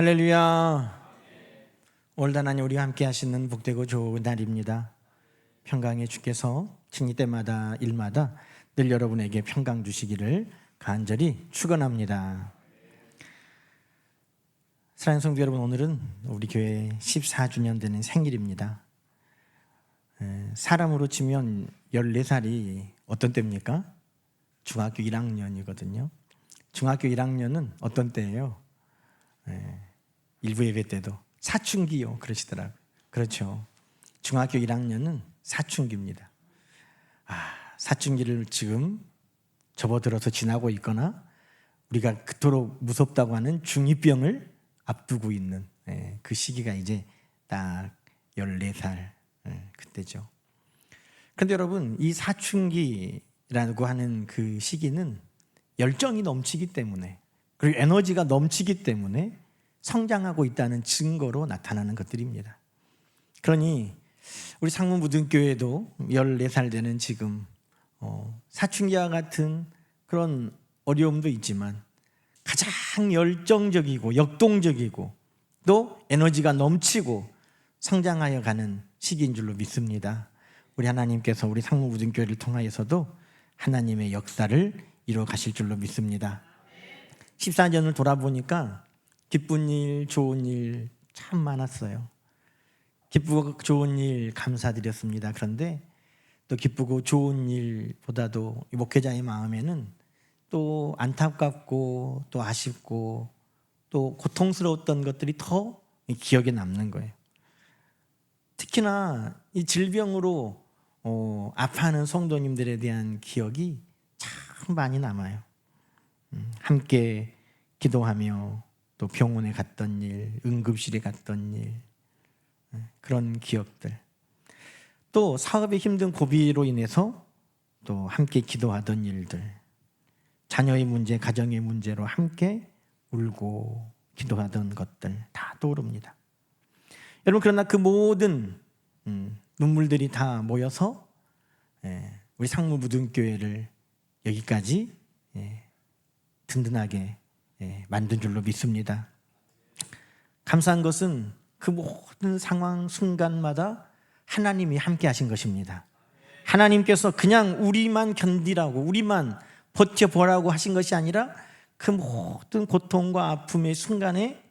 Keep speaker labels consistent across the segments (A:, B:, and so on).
A: 할렐루야. 오늘도 하나님 우리와 함께 하시는 복되고 좋은 날입니다. 평강의 주께서 칭의 때마다 일마다 늘 여러분에게 평강 주시기를 간절히 축원합니다. 사랑하는 성도 여러분, 오늘은 우리 교회 14주년 되는 생일입니다. 사람으로 치면 14살이 어떤 때입니까? 중학교 1학년이거든요. 중학교 1학년은 어떤 때예요? 일부 예배 때도 사춘기요 그러시더라고요. 그렇죠. 중학교 1학년은 사춘기입니다. 사춘기를 지금 접어들어서 지나고 있거나 우리가 그토록 무섭다고 하는 중2병을 앞두고 있는 그 시기가 이제 딱 14살 그때죠. 그런데 여러분, 이 사춘기라고 하는 그 시기는 열정이 넘치기 때문에, 그리고 에너지가 넘치기 때문에 성장하고 있다는 증거로 나타나는 것들입니다. 그러니 우리 상무무등교회도 14살 되는 지금 사춘기와 같은 그런 어려움도 있지만 가장 열정적이고 역동적이고 또 에너지가 넘치고 성장하여 가는 시기인 줄로 믿습니다. 우리 하나님께서 우리 상무무등교회를 통하여서도 하나님의 역사를 이루어 가실 줄로 믿습니다. 14년을 돌아보니까 기쁜 일, 좋은 일 참 많았어요. 기쁘고 좋은 일 감사드렸습니다. 그런데 또 기쁘고 좋은 일보다도 목회자의 마음에는 또 안타깝고 또 아쉽고 또 고통스러웠던 것들이 더 기억에 남는 거예요. 특히나 이 질병으로 아파하는 성도님들에 대한 기억이 참 많이 남아요. 함께 기도하며 또 병원에 갔던 일, 응급실에 갔던 일, 그런 기억들. 또 사업의 힘든 고비로 인해서 또 함께 기도하던 일들, 자녀의 문제, 가정의 문제로 함께 울고 기도하던 것들 다 떠오릅니다. 여러분, 그러나 그 모든 눈물들이 다 모여서 우리 상무무등교회를 여기까지 든든하게 만든 줄로 믿습니다. 감사한 것은 그 모든 상황 순간마다 하나님이 함께 하신 것입니다. 하나님께서 그냥 우리만 견디라고, 우리만 버텨보라고 하신 것이 아니라 그 모든 고통과 아픔의 순간에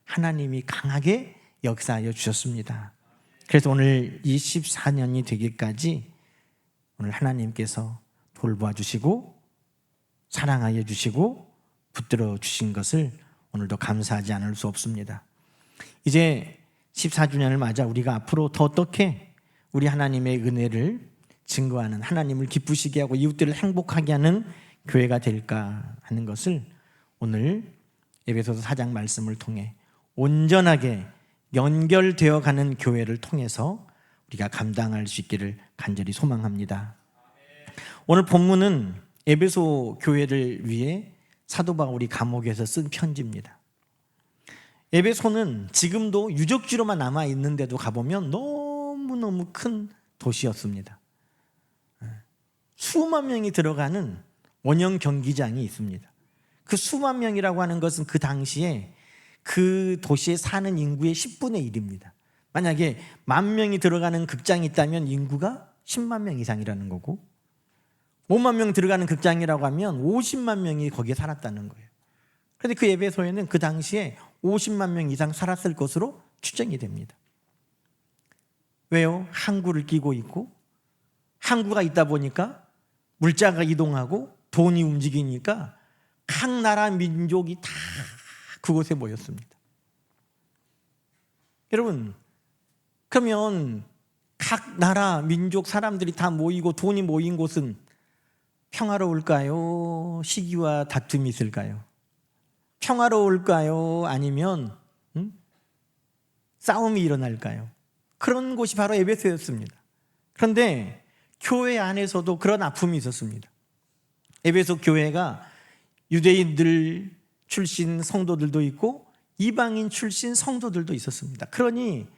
A: 하나님이 강하게 역사하여 주셨습니다. 그래서 오늘 24년이 되기까지 오늘 하나님께서 돌봐 주시고 사랑하여 주시고 붙들어 주신 것을 오늘도 감사하지 않을 수 없습니다. 이제 14주년을 맞아 우리가 앞으로 더 어떻게 우리 하나님의 은혜를 증거하는, 하나님을 기쁘시게 하고 이웃들을 행복하게 하는 교회가 될까 하는 것을 오늘 에베소서 4장 말씀을 통해 온전하게 연결되어 가는 교회를 통해서 우리가 감당할 수 있기를 간절히 소망합니다. 오늘 본문은 에베소 교회를 위해 사도 바울이 감옥에서 쓴 편지입니다. 에베소는 지금도 유적지로만 남아있는데도 가보면 너무너무 큰 도시였습니다. 수만 명이 들어가는 원형 경기장이 있습니다. 그 수만 명이라고 하는 것은 그 당시에 그 도시에 사는 인구의 10분의 1입니다. 만약에 10,000명이 들어가는 극장이 있다면 인구가 10만 명 이상이라는 거고, 5만 명 들어가는 극장이라고 하면 50만 명이 거기에 살았다는 거예요. 그런데 그 에베소에는 그 당시에 50만 명 이상 살았을 것으로 추정이 됩니다. 왜요? 항구를 끼고 있고, 항구가 있다 보니까 물자가 이동하고 돈이 움직이니까 각 나라 민족이 다 그곳에 모였습니다. 여러분, 그러면 각 나라 민족 사람들이 다 모이고 돈이 모인 곳은 평화로울까요? 시기와 다툼이 있을까요? 평화로울까요? 아니면 싸움이 일어날까요? 그런 곳이 바로 에베소였습니다. 그런데 교회 안에서도 그런 아픔이 있었습니다. 에베소 교회가 유대인들 출신 성도들도 있고 이방인 출신 성도들도 있었습니다. 그러니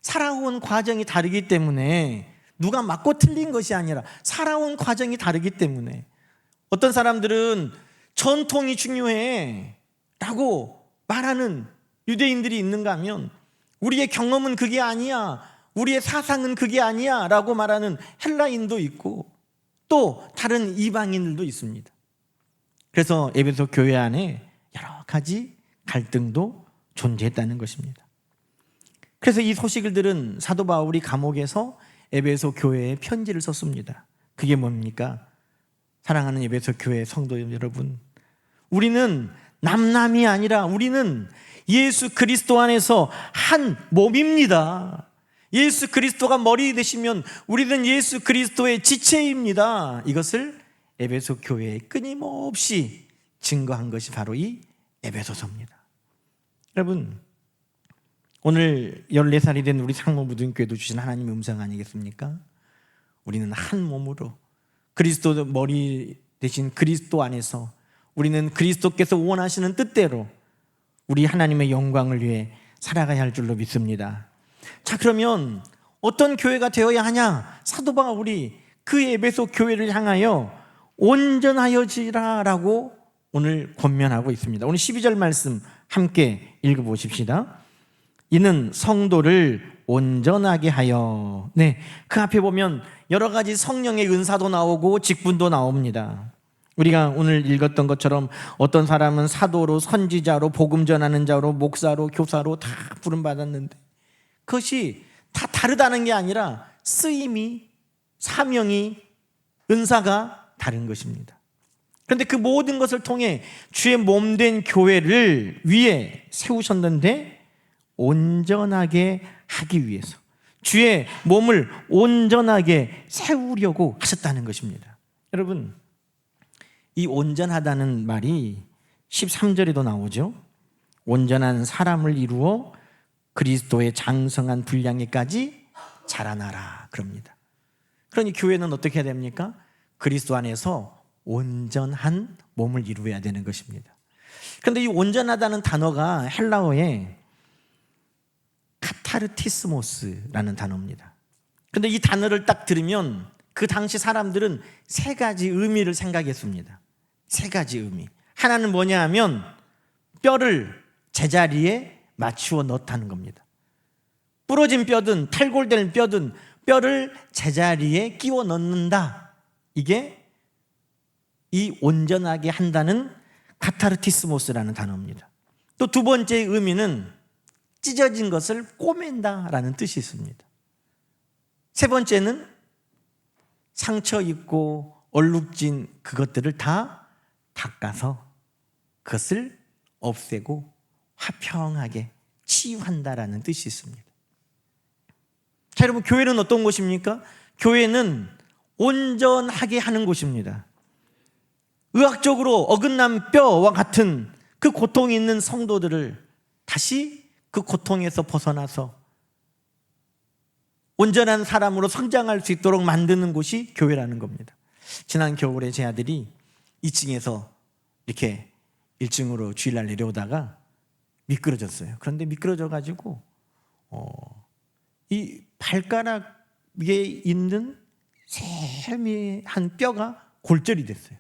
A: 살아온 과정이 다르기 때문에 누가 맞고 틀린 것이 아니라 살아온 과정이 다르기 때문에 어떤 사람들은 전통이 중요해 라고 말하는 유대인들이 있는가 하면 우리의 경험은 그게 아니야, 우리의 사상은 그게 아니야 라고 말하는 헬라인도 있고 또 다른 이방인들도 있습니다. 그래서 에베소 교회 안에 여러 가지 갈등도 존재했다는 것입니다. 그래서 이 소식을 들은 사도 바울이 감옥에서 에베소 교회에 편지를 썼습니다. 그게 뭡니까? 사랑하는 에베소 교회 성도 여러분, 우리는 남남이 아니라 우리는 예수 그리스도 안에서 한 몸입니다. 예수 그리스도가 머리 되시면 우리는 예수 그리스도의 지체입니다. 이것을 에베소 교회에 끊임없이 증거한 것이 바로 이 에베소서입니다. 여러분, 오늘 14살이 된 우리 상모무등교회도 주신 하나님의 음성 아니겠습니까? 우리는 한 몸으로 그리스도 머리 대신 그리스도 안에서 우리는 그리스도께서 원하시는 뜻대로 우리 하나님의 영광을 위해 살아가야 할 줄로 믿습니다. 자, 그러면 어떤 교회가 되어야 하냐? 사도 바울이 그 에베소 교회를 향하여 온전하여지라라고 오늘 권면하고 있습니다. 오늘 12절 말씀 함께 읽어보십시다. 이는 성도를 온전하게 하여. 그 앞에 보면 여러 가지 성령의 은사도 나오고 직분도 나옵니다. 우리가 오늘 읽었던 것처럼 어떤 사람은 사도로, 선지자로, 복음 전하는 자로, 목사로, 교사로 다 부름받았는데 그것이 다 다르다는 게 아니라 쓰임이, 사명이, 은사가 다른 것입니다. 그런데 그 모든 것을 통해 주의 몸된 교회를 위해 세우셨는데 온전하게 하기 위해서 주의 몸을 온전하게 세우려고 하셨다는 것입니다. 여러분, 이 온전하다는 말이 13절에도 나오죠. 온전한 사람을 이루어 그리스도의 장성한 분량에까지 자라나라 그럽니다. 그러니 교회는 어떻게 해야 됩니까? 그리스도 안에서 온전한 몸을 이루어야 되는 것입니다. 그런데 이 온전하다는 단어가 헬라어에 카타르티스모스라는 단어입니다. 그런데 이 단어를 딱 들으면 그 당시 사람들은 세 가지 의미를 생각했습니다. 세 가지 의미. 하나는 뭐냐 하면 뼈를 제자리에 맞추어 넣다는 겁니다. 부러진 뼈든 탈골된 뼈든 뼈를 제자리에 끼워 넣는다. 이게 이 온전하게 한다는 카타르티스모스라는 단어입니다. 또 두 번째 의미는 찢어진 것을 꼬맨다라는 뜻이 있습니다. 세 번째는 상처 입고 얼룩진 그것들을 다 닦아서 그것을 없애고 화평하게 치유한다라는 뜻이 있습니다. 자, 여러분, 교회는 어떤 곳입니까? 교회는 온전하게 하는 곳입니다. 의학적으로 어긋난 뼈와 같은 그 고통이 있는 성도들을 다시 그 고통에서 벗어나서 온전한 사람으로 성장할 수 있도록 만드는 곳이 교회라는 겁니다. 지난 겨울에 제 아들이 2층에서 이렇게 1층으로 주일날 내려오다가 미끄러졌어요. 그런데 미끄러져가지고 이 발가락 위에 있는 세밀한 뼈가 골절이 됐어요.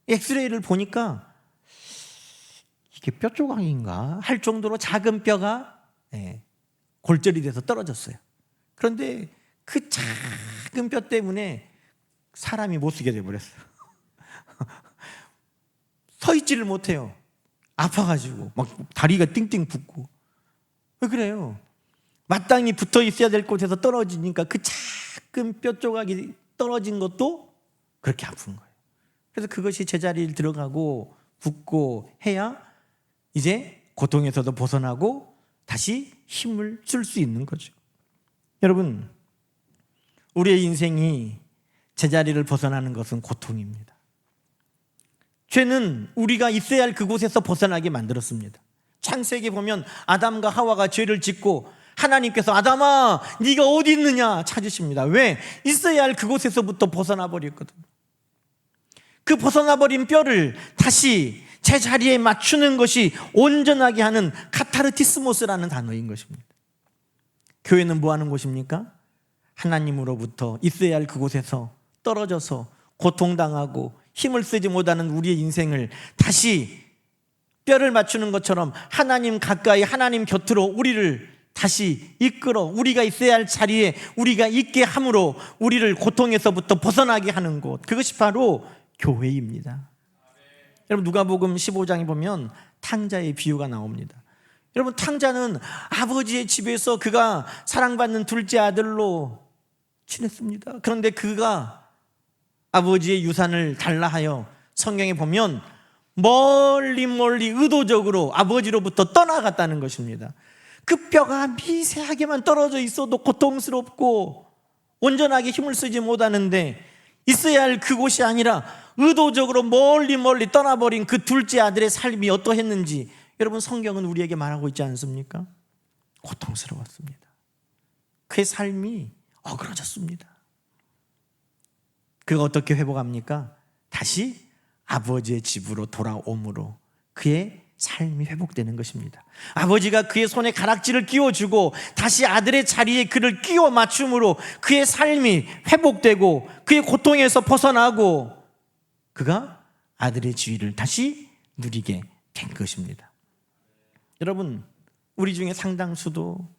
A: 엑스레이를 보니까 이게 뼈 조각인가 할 정도로 작은 뼈가 골절이 돼서 떨어졌어요. 그런데 그 작은 뼈 때문에 사람이 못 쓰게 돼버렸어요. 서 있지를 못해요. 아파가지고 막 다리가 띵띵 붓고. 왜 그래요? 마땅히 붙어 있어야 될 곳에서 떨어지니까 그 작은 뼈 조각이 떨어진 것도 그렇게 아픈 거예요. 그래서 그것이 제자리를 들어가고 붓고 해야 이제 고통에서도 벗어나고 다시 힘을 쓸 수 있는 거죠. 여러분, 우리의 인생이 제자리를 벗어나는 것은 고통입니다. 죄는 우리가 있어야 할 그곳에서 벗어나게 만들었습니다. 창세기에 보면 아담과 하와가 죄를 짓고 하나님께서 아담아 네가 어디 있느냐 찾으십니다. 왜? 있어야 할 그곳에서부터 벗어나 버렸거든요. 그 벗어나버린 뼈를 다시 제자리에 맞추는 것이 온전하게 하는 카타르티스모스라는 단어인 것입니다. 교회는 뭐 하는 곳입니까? 하나님으로부터 있어야 할 그곳에서 떨어져서 고통당하고 힘을 쓰지 못하는 우리의 인생을 다시 뼈를 맞추는 것처럼 하나님 가까이, 하나님 곁으로 우리를 다시 이끌어 우리가 있어야 할 자리에 우리가 있게 함으로 우리를 고통에서부터 벗어나게 하는 곳, 그것이 바로 교회입니다. 여러분, 누가복음 15장에 보면 탕자의 비유가 나옵니다. 여러분, 탕자는 아버지의 집에서 그가 사랑받는 둘째 아들로 지냈습니다. 그런데 그가 아버지의 유산을 달라 하여 성경에 보면 멀리 의도적으로 아버지로부터 떠나갔다는 것입니다. 그 뼈가 미세하게만 떨어져 있어도 고통스럽고 온전하게 힘을 쓰지 못하는데 있어야 할 그곳이 아니라 의도적으로 멀리 떠나버린 그 둘째 아들의 삶이 어떠했는지 여러분, 성경은 우리에게 말하고 있지 않습니까? 고통스러웠습니다. 그의 삶이 어그러졌습니다. 그가 어떻게 회복합니까? 다시 아버지의 집으로 돌아옴으로 그의 삶이 회복되는 것입니다. 아버지가 그의 손에 가락지를 끼워주고 다시 아들의 자리에 그를 끼워 맞춤으로 그의 삶이 회복되고 그의 고통에서 벗어나고 그가 아들의 지위를 다시 누리게 된 것입니다. 여러분, 우리 중에 상당수도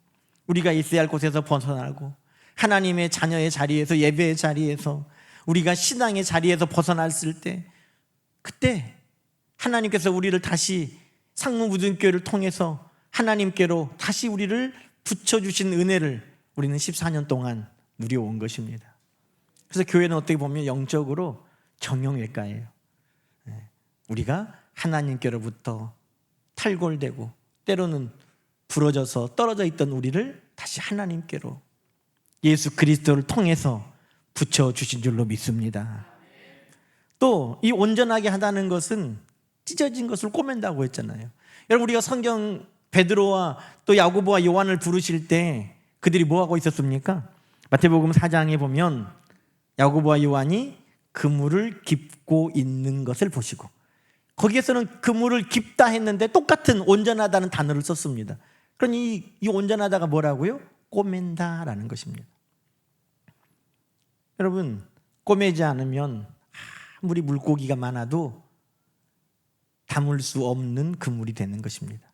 A: 우리가 있어야 할 곳에서 벗어나고 하나님의 자녀의 자리에서, 예배의 자리에서, 우리가 신앙의 자리에서 벗어났을 때, 그때 하나님께서 우리를 다시 상무무등교회를 통해서 하나님께로 다시 우리를 붙여주신 은혜를 우리는 14년 동안 누려온 것입니다. 그래서 교회는 어떻게 보면 영적으로 정형외과예요. 우리가 하나님께로부터 탈골되고 때로는 부러져서 떨어져 있던 우리를 다시 하나님께로 예수 그리스도를 통해서 붙여주신 줄로 믿습니다. 또 이 온전하게 하다는 것은 찢어진 것을 꼬맨다고 했잖아요. 여러분, 우리가 성경 베드로와 또 야고보와 요한을 부르실 때 그들이 뭐하고 있었습니까? 마태복음 4장에 보면 야고보와 요한이 그물을 깁고 있는 것을 보시고, 거기에서는 그물을 깁다 했는데 똑같은 온전하다는 단어를 썼습니다. 그러니 이 온전하다가 뭐라고요? 꼬맨다라는 것입니다. 여러분, 꼬매지 않으면 아무리 물고기가 많아도 담을 수 없는 그물이 되는 것입니다.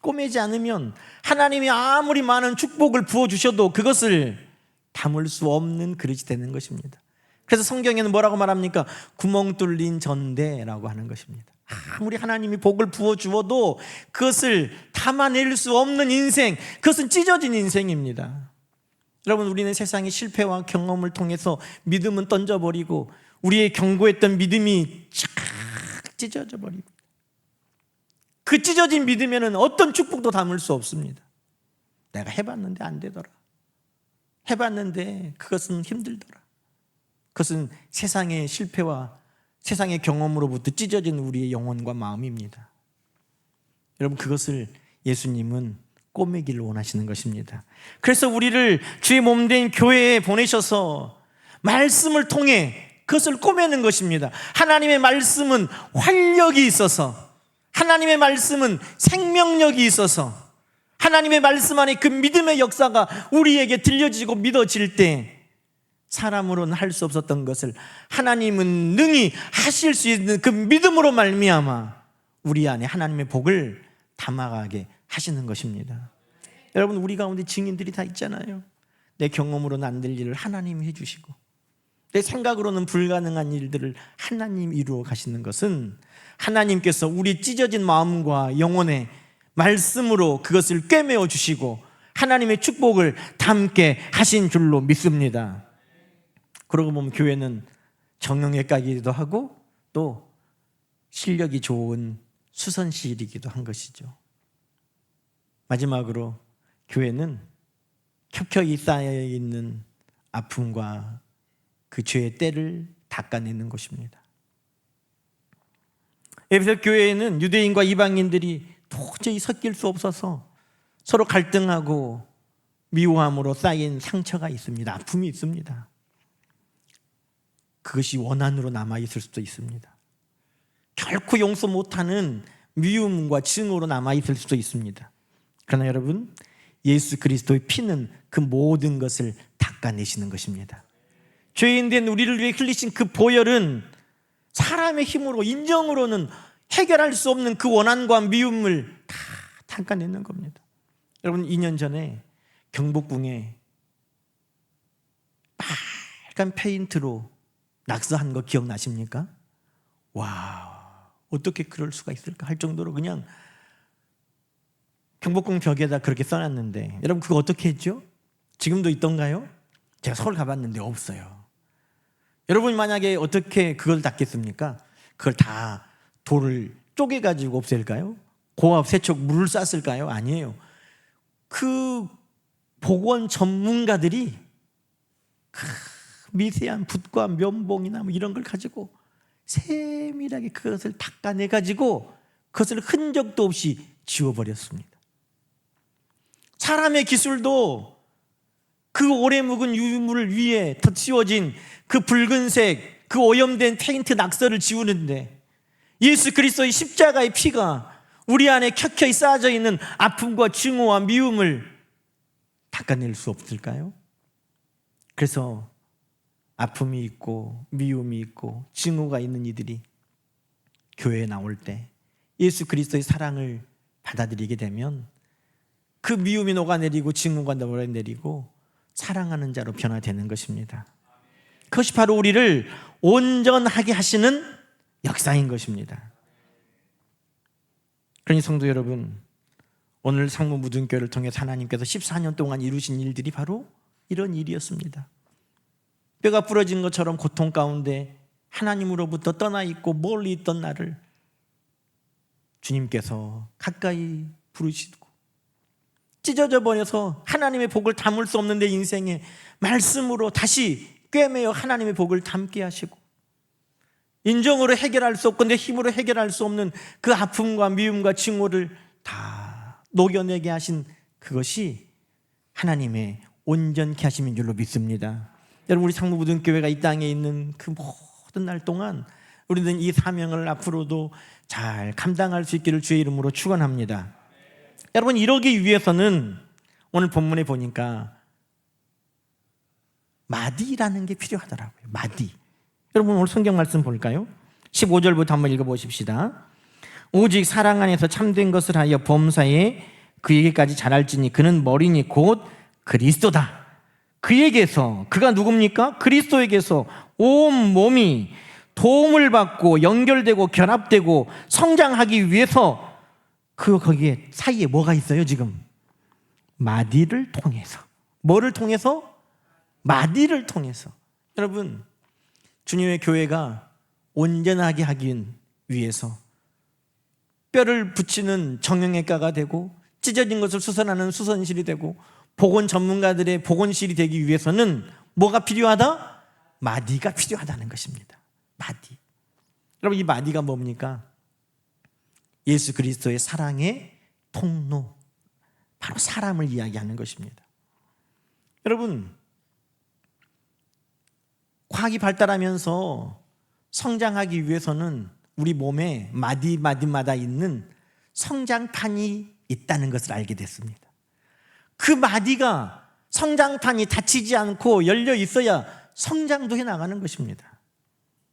A: 꼬매지 않으면 하나님이 아무리 많은 축복을 부어주셔도 그것을 담을 수 없는 그릇이 되는 것입니다. 그래서 성경에는 뭐라고 말합니까? 구멍 뚫린 전대라고 하는 것입니다. 아무리 하나님이 복을 부어주어도 그것을 담아낼 수 없는 인생, 그것은 찢어진 인생입니다. 여러분, 우리는 세상의 실패와 경험을 통해서 믿음은 던져버리고 우리의 견고했던 믿음이 쫙 찢어져 버립니다. 그 찢어진 믿음에는 어떤 축복도 담을 수 없습니다. 내가 해봤는데 안 되더라. 해봤는데 그것은 힘들더라. 그것은 세상의 실패와 세상의 경험으로부터 찢어진 우리의 영혼과 마음입니다. 여러분, 그것을 예수님은 꼬매기를 원하시는 것입니다. 그래서 우리를 주의 몸된 교회에 보내셔서 말씀을 통해 그것을 꼬매는 것입니다. 하나님의 말씀은 활력이 있어서, 하나님의 말씀은 생명력이 있어서, 하나님의 말씀 안에 그 믿음의 역사가 우리에게 들려지고 믿어질 때 사람으로는 할 수 없었던 것을 하나님은 능히 하실 수 있는 그 믿음으로 말미암아 우리 안에 하나님의 복을 담아가게 하시는 것입니다. 여러분, 우리 가운데 증인들이 다 있잖아요. 내 경험으로는 안 될 일을 하나님이 해주시고 내 생각으로는 불가능한 일들을 하나님 이루어 가시는 것은 하나님께서 우리 찢어진 마음과 영혼의 말씀으로 그것을 꿰매어 주시고 하나님의 축복을 담게 하신 줄로 믿습니다. 그러고 보면 교회는 정형외과이기도 하고 또 실력이 좋은 수선실이기도 한 것이죠. 마지막으로 교회는 켜켜이 쌓여있는 아픔과 그 죄의 때를 닦아내는 것입니다. 에베소 교회에는 유대인과 이방인들이 도저히 섞일 수 없어서 서로 갈등하고 미워함으로 쌓인 상처가 있습니다. 아픔이 있습니다. 그것이 원한으로 남아있을 수도 있습니다. 결코 용서 못하는 미움과 증오로 남아있을 수도 있습니다. 그러나 여러분, 예수 그리스도의 피는 그 모든 것을 닦아내시는 것입니다. 죄인된 우리를 위해 흘리신 그 보혈은 사람의 힘으로, 인정으로는 해결할 수 없는 그 원한과 미움을 다 닦아내는 겁니다. 여러분 2년 전에 경복궁에 빨간 페인트로 낙서한 거 기억나십니까? 와, 어떻게 그럴 수가 있을까 할 정도로 그냥 경복궁 벽에다 그렇게 써놨는데, 여러분 그거 어떻게 했죠? 지금도 있던가요? 제가 서울 가봤는데 없어요. 여러분 만약에 어떻게 그걸 닦겠습니까? 그걸 다 돌을 쪼개가지고 없앨까요? 고압 세척 물을 쐈을까요? 아니에요. 그 복원 전문가들이 미세한 붓과 면봉이나 뭐 이런 걸 가지고 세밀하게 그것을 닦아내가지고 그것을 흔적도 없이 지워버렸습니다. 사람의 기술도 그 오래 묵은 유물 위에 덧씌워진 그 붉은색 그 오염된 페인트 낙서를 지우는데, 예수 그리스도의 십자가의 피가 우리 안에 켜켜이 쌓아져 있는 아픔과 증오와 미움을 닦아낼 수 없을까요? 그래서 아픔이 있고 미움이 있고 증오가 있는 이들이 교회에 나올 때 예수 그리스도의 사랑을 받아들이게 되면 그 미움이 녹아내리고 증오가 녹아내리고 사랑하는 자로 변화되는 것입니다. 그것이 바로 우리를 온전하게 하시는 역사인 것입니다. 그러니 성도 여러분, 오늘 상무무등교회를 통해 하나님께서 14년 동안 이루신 일들이 바로 이런 일이었습니다. 뼈가 부러진 것처럼 고통 가운데 하나님으로부터 떠나 있고 멀리 있던 나를 주님께서 가까이 부르시고 찢어져 버려서 하나님의 복을 담을 수 없는 내 인생에 말씀으로 다시 꿰매어 하나님의 복을 담게 하시고, 인정으로 해결할 수 없고 내 힘으로 해결할 수 없는 그 아픔과 미움과 증오를 다 녹여내게 하신 그것이 하나님의 온전케 하심인 줄로 믿습니다. 여러분, 우리 상무무등교회가 이 땅에 있는 그 모든 날 동안 우리는 이 사명을 앞으로도 잘 감당할 수 있기를 주의 이름으로 축원합니다. 여러분, 이러기 위해서는 오늘 본문에 보니까 마디라는 게 필요하더라고요. 마디. 여러분 오늘 성경 말씀 볼까요? 15절부터 한번 읽어보십시다. 오직 사랑 안에서 참된 것을 하여 범사에 그에게까지 자랄지니 그는 머리니 곧 그리스도다. 그에게서, 그가 누굽니까? 그리스도에게서 온 몸이 도움을 받고 연결되고 결합되고 성장하기 위해서 거기에 사이에 뭐가 있어요 지금? 마디를 통해서. 뭐를 통해서? 마디를 통해서. 여러분, 주님의 교회가 온전하게 하기 위해서 뼈를 붙이는 정형외과가 되고 찢어진 것을 수선하는 수선실이 되고 보건 전문가들의 보건실이 되기 위해서는 뭐가 필요하다? 마디가 필요하다는 것입니다. 마디. 여러분, 이 마디가 뭡니까? 예수 그리스도의 사랑의 통로, 바로 사람을 이야기하는 것입니다. 여러분, 과학이 발달하면서 성장하기 위해서는 우리 몸에 마디마디마다 있는 성장판이 있다는 것을 알게 됐습니다. 그 마디가, 성장판이 다치지 않고 열려 있어야 성장도 해 나가는 것입니다.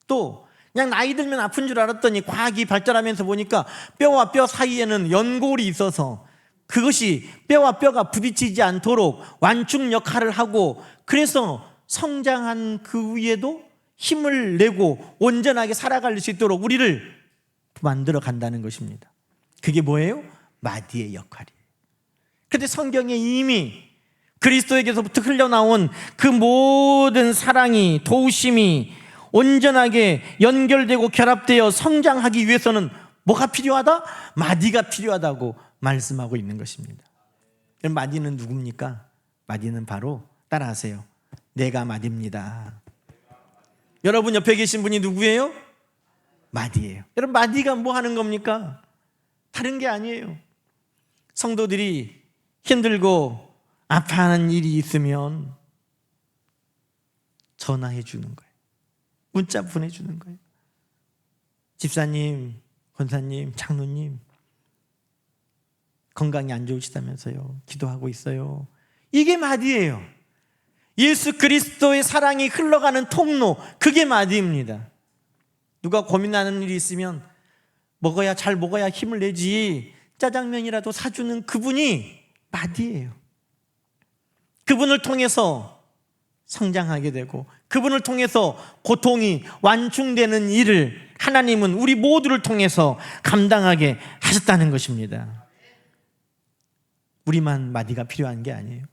A: 또 그냥 나이 들면 아픈 줄 알았더니 과학이 발달하면서 보니까 뼈와 뼈 사이에는 연골이 있어서 그것이 뼈와 뼈가 부딪히지 않도록 완충 역할을 하고, 그래서 성장한 그 위에도 힘을 내고 온전하게 살아갈 수 있도록 우리를 만들어 간다는 것입니다. 그게 뭐예요? 마디의 역할이에요. 그런데 성경에 이미 그리스도에게서부터 흘러나온 그 모든 사랑이, 도우심이 온전하게 연결되고 결합되어 성장하기 위해서는 뭐가 필요하다? 마디가 필요하다고 말씀하고 있는 것입니다. 그럼 마디는 누굽니까? 마디는 바로, 따라하세요, 내가 마디입니다. 여러분 옆에 계신 분이 누구예요? 마디예요. 여러분, 마디가 뭐 하는 겁니까? 다른 게 아니에요. 성도들이 힘들고 아파하는 일이 있으면 전화해 주는 거예요. 문자 보내주는 거예요. 집사님, 권사님, 장로님, 건강이 안 좋으시다면서요, 기도하고 있어요. 이게 마디예요. 예수 그리스도의 사랑이 흘러가는 통로, 그게 마디입니다. 누가 고민하는 일이 있으면 잘 먹어야 힘을 내지 짜장면이라도 사주는 그분이 마디예요. 그분을 통해서 성장하게 되고 그분을 통해서 고통이 완충되는 일을 하나님은 우리 모두를 통해서 감당하게 하셨다는 것입니다. 우리만 마디가 필요한 게 아니에요.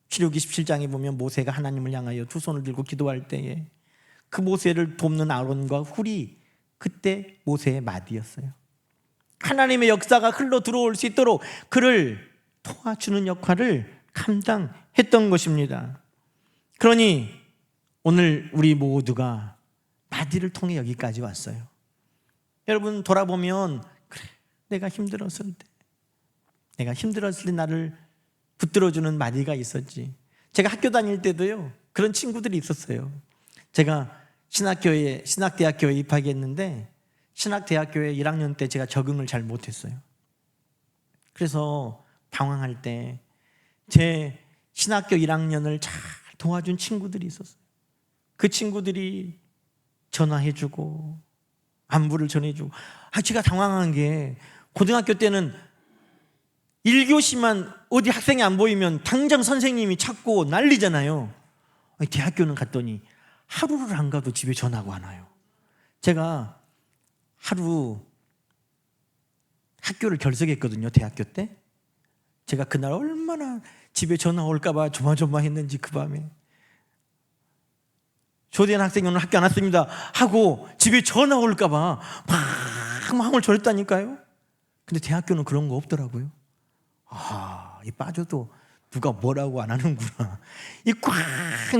A: 출애굽기 17장에 보면 모세가 하나님을 향하여 두 손을 들고 기도할 때에 그 모세를 돕는 아론과 훌이 그때 모세의 마디였어요. 하나님의 역사가 흘러 들어올 수 있도록 그를 도와주는 역할을 감당했던 것입니다. 그러니 오늘 우리 모두가 마디를 통해 여기까지 왔어요. 여러분 돌아보면 그래, 내가 힘들었을 때 나를 붙들어주는 마디가 있었지. 제가 학교 다닐 때도요 그런 친구들이 있었어요. 제가 신학대학교에 입학했는데 신학대학교에 1학년 때 제가 적응을 잘 못했어요. 그래서 방황할 때 제 신학교 1학년을 잘 도와준 친구들이 있었어요. 그 친구들이 전화해주고 안부를 전해주고 제가 당황한 게 고등학교 때는 1교시만 어디 학생이 안 보이면 당장 선생님이 찾고 난리잖아요. 대학교는 갔더니 하루를 안 가도 집에 전화가 와요. 제가 하루 학교를 결석했거든요. 대학교 때. 제가 그날 얼마나 집에 전화 올까 봐 조마조마했는지 그 밤에 조대한 학생이 오늘 학교 안 왔습니다 하고 집에 전화 올까 봐 막 마음을 졸였다니까요. 근데 대학교는 그런 거 없더라고요. 이 빠져도 누가 뭐라고 안 하는구나. 이 꽉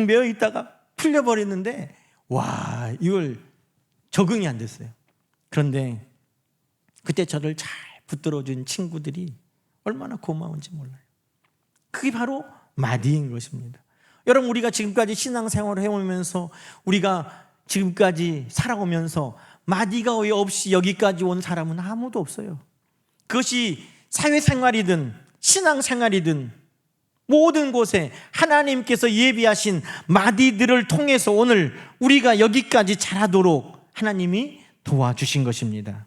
A: 메어 있다가 풀려버렸는데 이걸 적응이 안 됐어요. 그런데 그때 저를 잘 붙들어준 친구들이 얼마나 고마운지 몰라요. 그게 바로 마디인 것입니다. 여러분 우리가 지금까지 신앙생활을 해오면서 우리가 지금까지 살아오면서 마디가 없이 여기까지 온 사람은 아무도 없어요. 그것이 사회생활이든 신앙생활이든 모든 곳에 하나님께서 예비하신 마디들을 통해서 오늘 우리가 여기까지 자라도록 하나님이 도와주신 것입니다.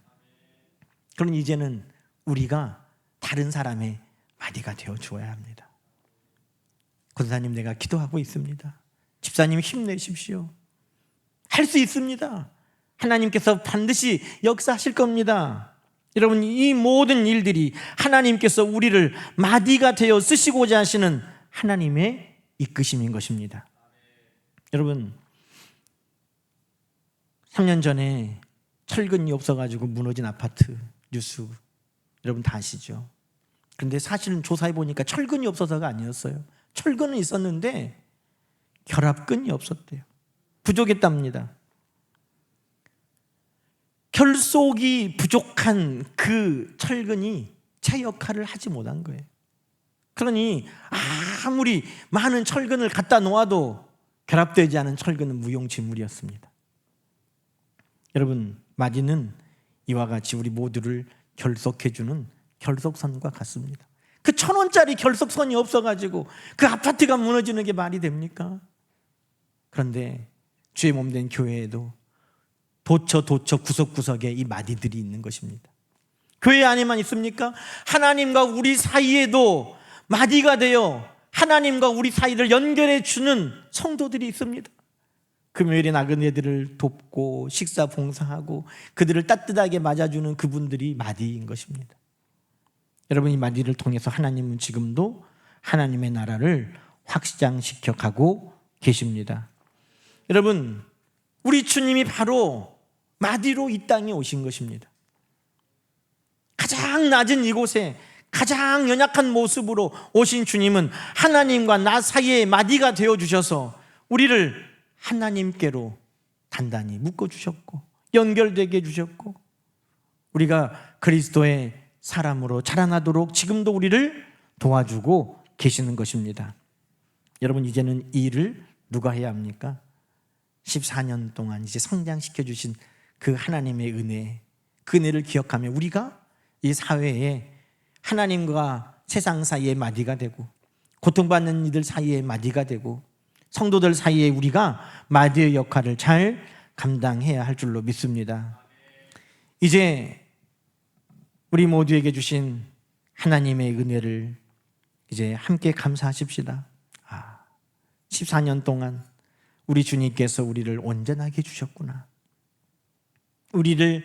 A: 그럼 이제는 우리가 다른 사람의 마디가 되어 주어야 합니다. 권사님 내가 기도하고 있습니다. 집사님 힘내십시오. 할 수 있습니다. 하나님께서 반드시 역사하실 겁니다. 여러분 이 모든 일들이 하나님께서 우리를 마디가 되어 쓰시고자 하시는 하나님의 이끄심인 것입니다. 여러분 3년 전에 철근이 없어가지고 무너진 아파트 뉴스 여러분 다 아시죠? 그런데 사실은 조사해 보니까 철근이 없어서가 아니었어요. 철근은 있었는데 결합근이 없었대요. 부족했답니다. 결속이 부족한 그 철근이 제 역할을 하지 못한 거예요. 그러니 아무리 많은 철근을 갖다 놓아도 결합되지 않은 철근은 무용지물이었습니다. 여러분 마디는 이와 같이 우리 모두를 결속해주는 결속선과 같습니다. 그 1,000원짜리 결속선이 없어가지고 그 아파트가 무너지는 게 말이 됩니까? 그런데 주의 몸된 교회에도 도처 구석구석에 이 마디들이 있는 것입니다. 교회 안에만 있습니까? 하나님과 우리 사이에도 마디가 되어 하나님과 우리 사이를 연결해 주는 성도들이 있습니다. 금요일에 나그네들을 돕고 식사 봉사하고 그들을 따뜻하게 맞아주는 그분들이 마디인 것입니다. 여러분 이 마디를 통해서 하나님은 지금도 하나님의 나라를 확장시켜 가고 계십니다. 여러분 우리 주님이 바로 마디로 이 땅에 오신 것입니다. 가장 낮은 이곳에 가장 연약한 모습으로 오신 주님은 하나님과 나 사이에 마디가 되어주셔서 우리를 하나님께로 단단히 묶어주셨고 연결되게 해주셨고 우리가 그리스도의 사람으로 자라나도록 지금도 우리를 도와주고 계시는 것입니다. 여러분 이제는 이 일을 누가 해야 합니까? 14년 동안 이제 성장시켜 주신 그 하나님의 은혜, 그 은혜를 기억하며 우리가 이 사회에 하나님과 세상 사이의 마디가 되고 고통받는 이들 사이의 마디가 되고 성도들 사이에 우리가 마디의 역할을 잘 감당해야 할 줄로 믿습니다. 이제 우리 모두에게 주신 하나님의 은혜를 이제 함께 감사하십시다. 14년 동안 우리 주님께서 우리를 온전하게 해주셨구나. 우리를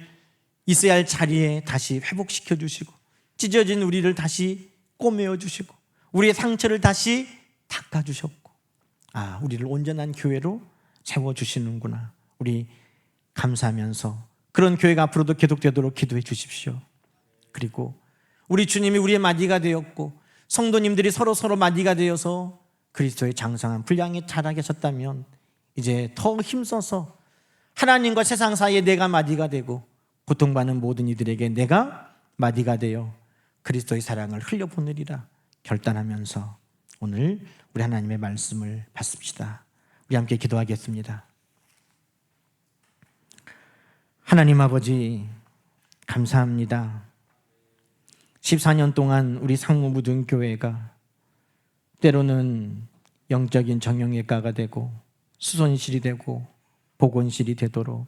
A: 있어야 할 자리에 다시 회복시켜 주시고, 찢어진 우리를 다시 꼬매어 주시고, 우리의 상처를 다시 닦아 주셨고, 우리를 온전한 교회로 세워 주시는구나. 우리 감사하면서 그런 교회가 앞으로도 계속되도록 기도해 주십시오. 그리고 우리 주님이 우리의 마디가 되었고, 성도님들이 서로 마디가 되어서 그리스도의 장성한 분량에 자라게 하셨다면, 이제 더 힘써서 하나님과 세상 사이에 내가 마디가 되고, 고통받는 모든 이들에게 내가 마디가 되어 그리스도의 사랑을 흘려보내리라 결단하면서 오늘 우리 하나님의 말씀을 받습시다. 우리 함께 기도하겠습니다. 하나님 아버지, 감사합니다. 14년 동안 우리 상무무등교회가 때로는 영적인 정형외과가 되고 수선실이 되고 보건실이 되도록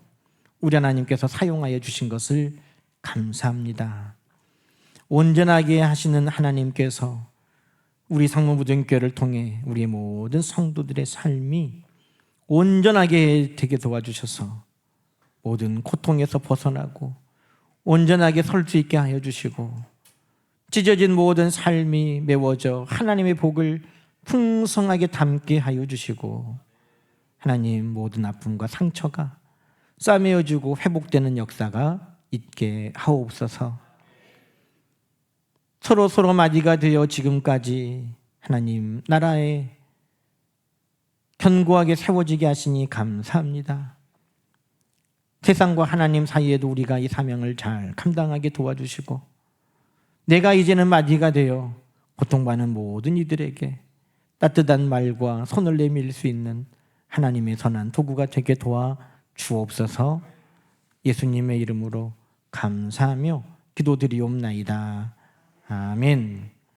A: 우리 하나님께서 사용하여 주신 것을 감사합니다. 온전하게 하시는 하나님께서 우리 상무무등교회를 통해 우리의 모든 성도들의 삶이 온전하게 되게 도와주셔서 모든 고통에서 벗어나고 온전하게 설 수 있게 하여 주시고, 찢어진 모든 삶이 메워져 하나님의 복을 풍성하게 담게 하여 주시고, 하나님 모든 아픔과 상처가 싸매어지고 회복되는 역사가 있게 하옵소서. 서로 마디가 되어 지금까지 하나님 나라에 견고하게 세워지게 하시니 감사합니다. 세상과 하나님 사이에도 우리가 이 사명을 잘 감당하게 도와주시고, 내가 이제는 마디가 되어 고통받는 모든 이들에게 따뜻한 말과 손을 내밀 수 있는 하나님의 선한 도구가 되게 도와 주옵소서. 예수님의 이름으로 감사하며 기도드리옵나이다. 아멘.